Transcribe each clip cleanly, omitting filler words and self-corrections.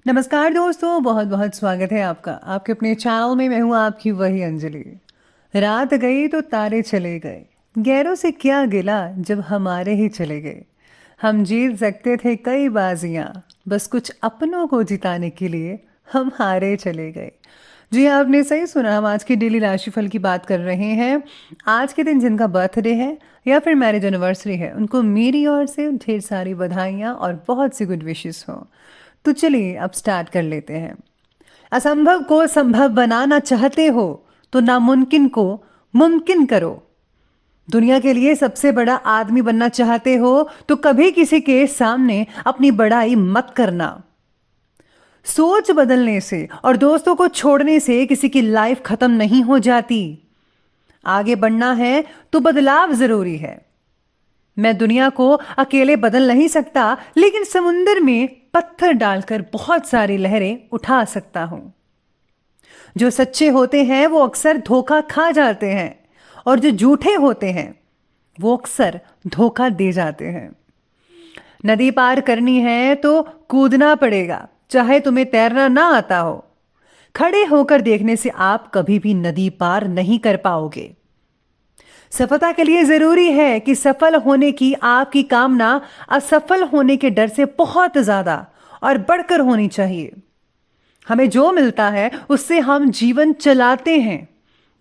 नमस्कार दोस्तों, बहुत बहुत स्वागत है आपका आपके अपने चैनल में। मैं हूँ आपकी वही अंजलि। रात गई तो तारे चले गए, गैरों से क्या गिला जब हमारे ही चले गए। हम जीत सकते थे कई बाजियां, बस कुछ अपनों को जिताने के लिए हम हारे चले गए। जी हाँ, आपने सही सुना। हम आज की डेली राशिफल की बात कर रहे हैं। आज के दिन जिनका बर्थडे है या फिर मैरिज एनिवर्सरी है, उनको मेरी ओर से ढेर सारी बधाइयाँ और बहुत सी गुड विशेस हो। तो चलिए अब स्टार्ट कर लेते हैं। असंभव को संभव बनाना चाहते हो तो नामुमकिन को मुमकिन करो। दुनिया के लिए सबसे बड़ा आदमी बनना चाहते हो तो कभी किसी के सामने अपनी बड़ाई मत करना। सोच बदलने से और दोस्तों को छोड़ने से किसी की लाइफ खत्म नहीं हो जाती। आगे बढ़ना है तो बदलाव जरूरी है। मैं दुनिया को अकेले बदल नहीं सकता, लेकिन समुंदर में पत्थर डालकर बहुत सारी लहरें उठा सकता हूं। जो सच्चे होते हैं वो अक्सर धोखा खा जाते हैं, और जो झूठे होते हैं वो अक्सर धोखा दे जाते हैं। नदी पार करनी है तो कूदना पड़ेगा, चाहे तुम्हें तैरना ना आता हो। खड़े होकर देखने से आप कभी भी नदी पार नहीं कर पाओगे। सफलता के लिए जरूरी है कि सफल होने की आपकी कामना असफल होने के डर से बहुत ज्यादा और बढ़कर होनी चाहिए। हमें जो मिलता है उससे हम जीवन चलाते हैं,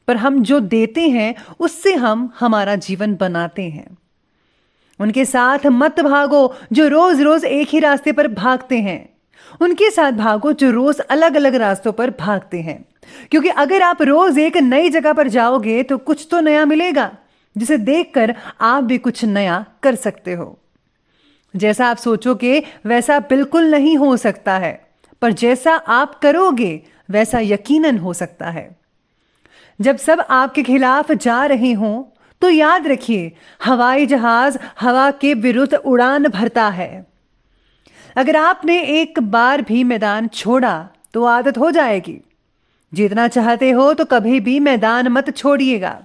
पर हम जो देते हैं उससे हम हमारा जीवन बनाते हैं। उनके साथ मत भागो जो रोज रोज एक ही रास्ते पर भागते हैं। उनके साथ भागो जो रोज अलग अलग रास्तों पर भागते हैं, क्योंकि अगर आप रोज एक नई जगह पर जाओगे तो कुछ तो नया मिलेगा, जिसे देखकर आप भी कुछ नया कर सकते हो। जैसा आप सोचोगे वैसा बिल्कुल नहीं हो सकता है, पर जैसा आप करोगे वैसा यकीनन हो सकता है। जब सब आपके खिलाफ जा रहे हों तो याद रखिए, हवाई जहाज हवा के विरुद्ध उड़ान भरता है। अगर आपने एक बार भी मैदान छोड़ा तो आदत हो जाएगी। जीतना चाहते हो तो कभी भी मैदान मत छोड़िएगा।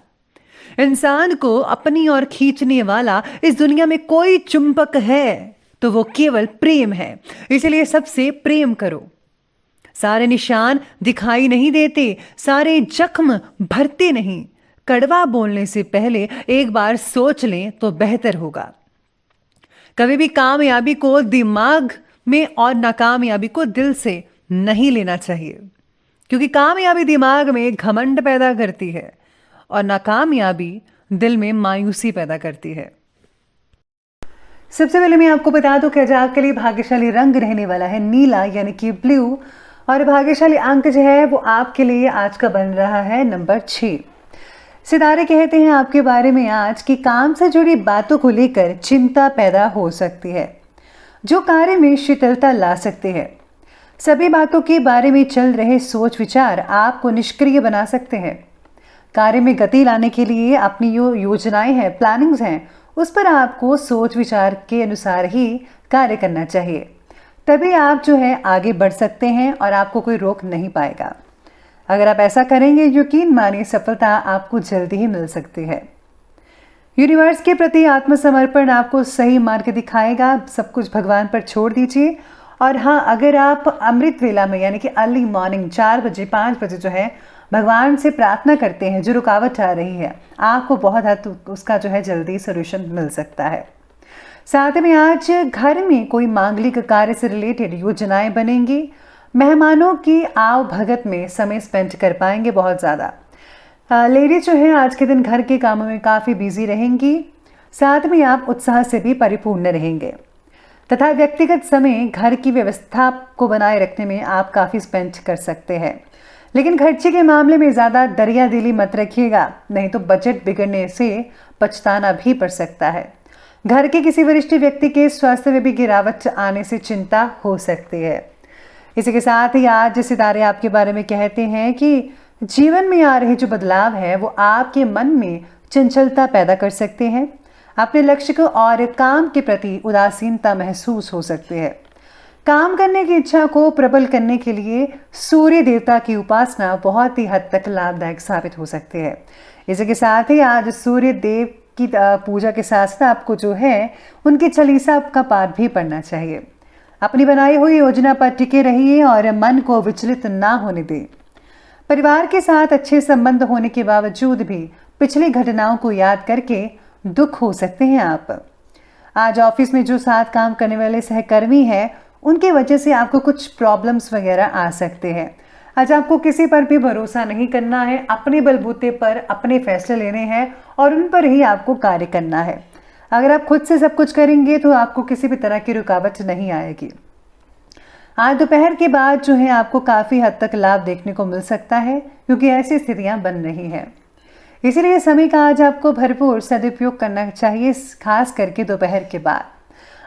इंसान को अपनी ओर खींचने वाला इस दुनिया में कोई चुंबक है तो वो केवल प्रेम है, इसलिए सबसे प्रेम करो। सारे निशान दिखाई नहीं देते, सारे जख्म भरते नहीं। कड़वा बोलने से पहले एक बार सोच लें तो बेहतर होगा। कभी भी कामयाबी को दिमाग में और नाकामयाबी को दिल से नहीं लेना चाहिए, क्योंकि कामयाबी दिमाग में घमंड पैदा करती है और नाकामयाबी दिल में मायूसी पैदा करती है। सबसे पहले मैं आपको बता दूं कि आज आपके लिए भाग्यशाली रंग रहने वाला है नीला, यानी कि ब्लू। और भाग्यशाली अंक जो है वो आपके लिए आज का बन रहा है नंबर 6। सितारे कहते हैं आपके बारे में आज कि काम से जुड़ी बातों को लेकर चिंता पैदा हो सकती है, जो कार्य में शिथिलता ला सकते हैं। सभी बातों के बारे में चल रहे सोच विचार आपको निष्क्रिय बना सकते हैं। कार्य में गति लाने के लिए अपनी जो योजनाएं हैं, प्लानिंग्स हैं, उस पर आपको सोच विचार के अनुसार ही कार्य करना चाहिए। तभी आप जो है आगे बढ़ सकते हैं और आपको कोई रोक नहीं पाएगा। अगर आप ऐसा करेंगे, यकीन मानिए सफलता आपको जल्दी ही मिल सकती है। यूनिवर्स के प्रति आत्मसमर्पण आपको सही मार्ग दिखाएगा। सब कुछ भगवान पर छोड़ दीजिए। और हाँ, अगर आप अमृत वेला में यानी कि अर्ली मॉर्निंग 4 बजे 5 बजे जो है भगवान से प्रार्थना करते हैं, जो रुकावट आ रही है, आपको बहुत हद उसका जो है जल्दी सोल्यूशन मिल सकता है। साथ में आज घर में कोई मांगलिक कार्य से रिलेटेड योजनाएं बनेंगी। मेहमानों की आव भगत में समय स्पेंड कर पाएंगे बहुत ज़्यादा। लेडीज जो है आज के दिन घर के कामों में काफ़ी बिजी रहेंगी। साथ में आप उत्साह से भी परिपूर्ण रहेंगे तथा व्यक्तिगत समय घर की व्यवस्था को बनाए रखने में आप काफ़ी स्पेंड कर सकते हैं। लेकिन खर्चे के मामले में ज़्यादा दरिया दिली मत रखिएगा, नहीं तो बजट बिगड़ने से पछताना भी पड़ सकता है। घर के किसी वरिष्ठ व्यक्ति के स्वास्थ्य में भी गिरावट आने से चिंता हो सकती है। इसी के साथ ही आज सितारे आपके बारे में कहते हैं कि जीवन में आ रहे जो बदलाव है वो आपके मन में चंचलता पैदा कर सकते हैं। अपने लक्ष्य को और काम के प्रति उदासीनता महसूस हो सकती है। काम करने की इच्छा को प्रबल करने के लिए सूर्य देवता की उपासना बहुत ही हद तक लाभदायक साबित हो सकती है। इसी के साथ ही आज सूर्य देव की पूजा के साथ साथ आपको जो है उनकी चालीसा का पाठ भी पढ़ना चाहिए। अपनी बनाई हुई योजना पर टिके रहिए और मन को विचलित ना होने दें। परिवार के साथ अच्छे संबंध होने के बावजूद भी पिछली घटनाओं को याद करके दुख हो सकते हैं आप। आज ऑफिस में जो साथ काम करने वाले सहकर्मी हैं, उनकी वजह से आपको कुछ प्रॉब्लम्स वगैरह आ सकते हैं। आज आपको किसी पर भी भरोसा नहीं करना है, अपने बलबूते पर अपने फैसले लेने हैं और उन पर ही आपको कार्य करना है। अगर आप खुद से सब कुछ करेंगे तो आपको किसी भी तरह की रुकावट नहीं आएगी। आज दोपहर के बाद जो है आपको काफ़ी हद तक लाभ देखने को मिल सकता है, क्योंकि ऐसी स्थितियां बन रही हैं। इसीलिए समय का आज आपको भरपूर सदुपयोग करना चाहिए, खास करके दोपहर के बाद।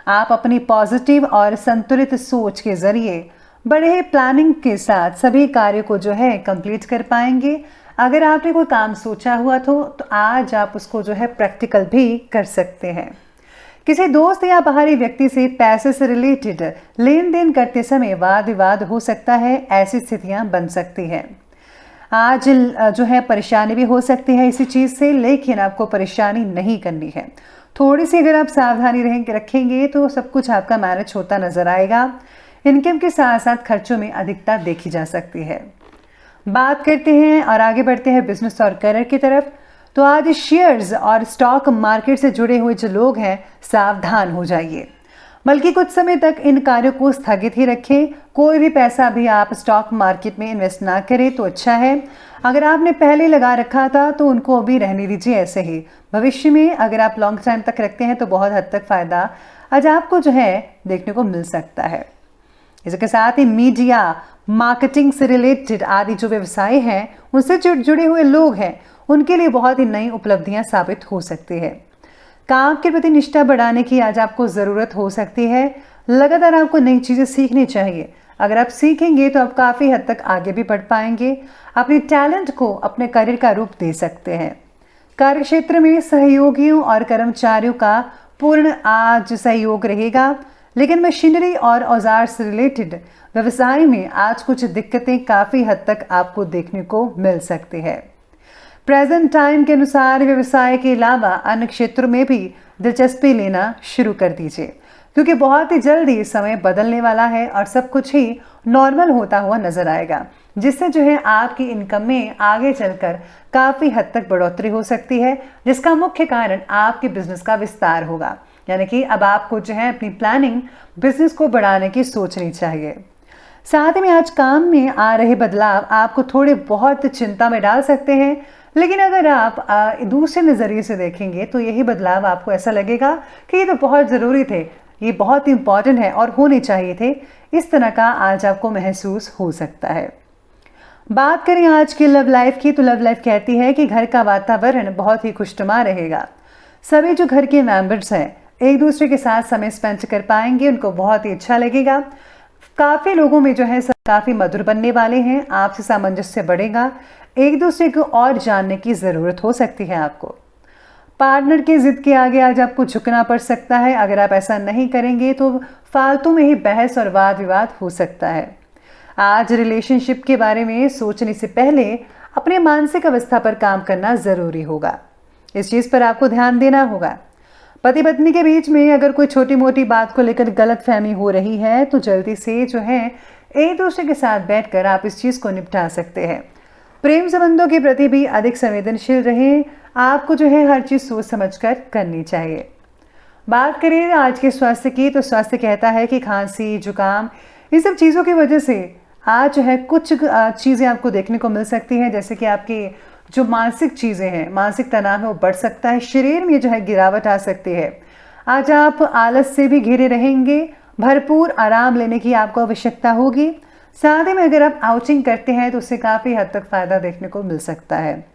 आप अपनी पॉजिटिव और संतुलित सोच के जरिए बड़े प्लानिंग के साथ सभी कार्यों को जो है कंप्लीट कर पाएंगे। अगर आपने कोई काम सोचा हुआ तो आज आप उसको जो है प्रैक्टिकल भी कर सकते हैं। किसी दोस्त या बाहरी व्यक्ति से पैसे से रिलेटेड लेन देन करते समय वाद विवाद हो सकता है, ऐसी स्थितियां बन सकती हैं। आज जो है परेशानी भी हो सकती है इसी चीज़ से, लेकिन आपको परेशानी नहीं करनी है। थोड़ी सी अगर आप सावधानी रखेंगे तो सब कुछ आपका मैनेज होता नजर आएगा। इनकम के साथ साथ खर्चों में अधिकता देखी जा सकती है। बात करते हैं और आगे बढ़ते हैं बिजनेस और करियर की तरफ। तो आज शेयर्स और स्टॉक मार्केट से जुड़े हुए जो लोग हैं, सावधान हो जाइए, बल्कि कुछ समय तक इन कार्यों को स्थगित ही रखें। कोई भी पैसा भी आप स्टॉक मार्केट में इन्वेस्ट ना करें तो अच्छा है। अगर आपने पहले लगा रखा था तो उनको अभी रहने दीजिए ऐसे ही। भविष्य में अगर आप लॉन्ग टाइम तक रखते हैं तो बहुत हद तक फायदा आज आपको जो है देखने को मिल सकता है। इसके साथ ही मीडिया, मार्केटिंग से रिलेटेड आदि जो व्यवसाय हैं, उनसे जुड़े हुए लोग हैं, उनके लिए बहुत ही नई उपलब्धियां साबित हो सकती है। काम के प्रति निष्ठा बढ़ाने की आज आपको ज़रूरत हो सकती है। लगातार आपको नई चीज़ें सीखनी चाहिए। अगर आप सीखेंगे तो आप काफ़ी हद तक आगे भी बढ़ पाएंगे। अपने टैलेंट को अपने करियर का रूप दे सकते हैं। कार्य क्षेत्र में सहयोगियों और कर्मचारियों का पूर्ण आज सहयोग रहेगा, लेकिन मशीनरी और औजार से रिलेटेड व्यवसाय में आज कुछ दिक्कतें काफ़ी हद तक आपको देखने को मिल सकती है। प्रेजेंट टाइम के अनुसार व्यवसाय के अलावा अन्य क्षेत्रों में भी दिलचस्पी लेना शुरू कर दीजिए, क्योंकि बहुत ही जल्दी समय बदलने वाला है और सब कुछ ही नॉर्मल होता हुआ नजर आएगा, जिससे जो है आपकी इनकम में आगे चलकर काफ़ी हद तक बढ़ोतरी हो सकती है, जिसका मुख्य कारण आपके बिजनेस का विस्तार होगा। यानी कि अब आपको जो है अपनी प्लानिंग बिजनेस को बढ़ाने की सोचनी चाहिए। साथ ही में आज काम में आ रहे बदलाव आपको थोड़े बहुत चिंता में डाल सकते हैं, लेकिन अगर आप दूसरे नज़रिए से देखेंगे तो यही बदलाव आपको ऐसा लगेगा कि ये तो बहुत ज़रूरी थे, ये बहुत इंपॉर्टेंट है और होने चाहिए थे। इस तरह का आज आपको महसूस हो सकता है। बात करें आज की लव लाइफ की, तो लव लाइफ कहती है कि घर का वातावरण बहुत ही खुशनुमा रहेगा। सभी जो घर के मेंबर्स हैं एक दूसरे के साथ समय स्पेंड कर पाएंगे, उनको बहुत ही अच्छा लगेगा। काफ़ी लोगों में जो है काफ़ी मधुर बनने वाले हैं, आपसे सामंजस्य बढ़ेगा। एक दूसरे को और जानने की ज़रूरत हो सकती है आपको। पार्टनर की जिद के आगे आज आपको झुकना पड़ सकता है। अगर आप ऐसा नहीं करेंगे तो फालतू में ही बहस और वाद विवाद हो सकता है। आज रिलेशनशिप के बारे में सोचने से पहले अपने मानसिक अवस्था पर काम करना ज़रूरी होगा। इस चीज़ पर आपको ध्यान देना होगा। पति पत्नी के बीच में अगर कोई छोटी मोटी बात को लेकर गलतफहमी हो रही है तो जल्दी से जो है एक दूसरे के साथ बैठकर आप इस चीज़ को निपटा सकते हैं। प्रेम संबंधों के प्रति भी अधिक संवेदनशील रहें। आपको जो है हर चीज़ सोच समझकर करनी चाहिए। बात करें आज के स्वास्थ्य की, तो स्वास्थ्य कहता है कि खांसी, जुकाम, इन सब चीज़ों की वजह से आज जो है कुछ चीज़ें आपको देखने को मिल सकती हैं, जैसे कि आपकी जो मानसिक चीज़ें हैं, मानसिक तनाव है वो बढ़ सकता है। शरीर में जो है गिरावट आ सकती है। आज आप आलस से भी घिरे रहेंगे। भरपूर आराम लेने की आपको आवश्यकता होगी। साथ ही में अगर आप आउटिंग करते हैं तो उससे काफ़ी हद तक फ़ायदा देखने को मिल सकता है।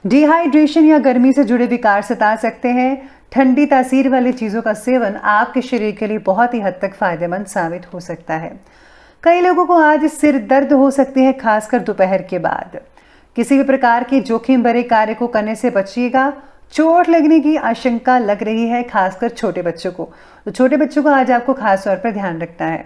डिहाइड्रेशन या गर्मी से जुड़े विकार सता सकते हैं। ठंडी तासीर वाली चीज़ों का सेवन आपके शरीर के लिए बहुत ही हद तक फ़ायदेमंद साबित हो सकता है। कई लोगों को आज सिर दर्द हो सकती है, खासकर दोपहर के बाद। किसी भी प्रकार के जोखिम भरे कार्य को करने से बचिएगा। चोट लगने की आशंका लग रही है, खासकर छोटे बच्चों को। तो छोटे बच्चों को आज आपको खास तौर पर ध्यान रखना है।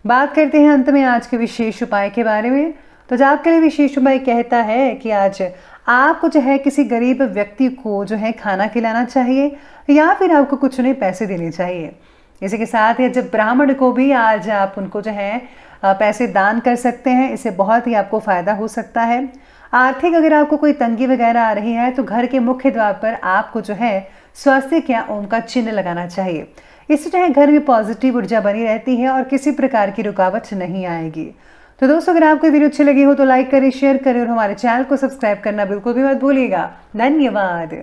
बात करते हैं अंत में आज के विशेष उपाय के बारे में। तो जो आपके लिए विशेष उपाय कहता है कि आज आपको जो है किसी गरीब व्यक्ति को जो है खाना खिलाना चाहिए या फिर आपको कुछ उन्हें पैसे देने चाहिए। इसी के साथ ही जब ब्राह्मण को भी आज आप उनको जो है पैसे दान कर सकते हैं, इससे बहुत ही आपको फ़ायदा हो सकता है। आर्थिक अगर आपको कोई तंगी वगैरह आ रही है तो घर के मुख्य द्वार पर आपको जो है स्वस्तिक या ओम का चिन्ह लगाना चाहिए। इससे जो है घर में पॉजिटिव ऊर्जा बनी रहती है और किसी प्रकार की रुकावट नहीं आएगी। तो दोस्तों, अगर आपको वीडियो अच्छी लगी हो तो लाइक करें, शेयर करें और हमारे चैनल को सब्सक्राइब करना बिल्कुल भी मत भूलिएगा। धन्यवाद।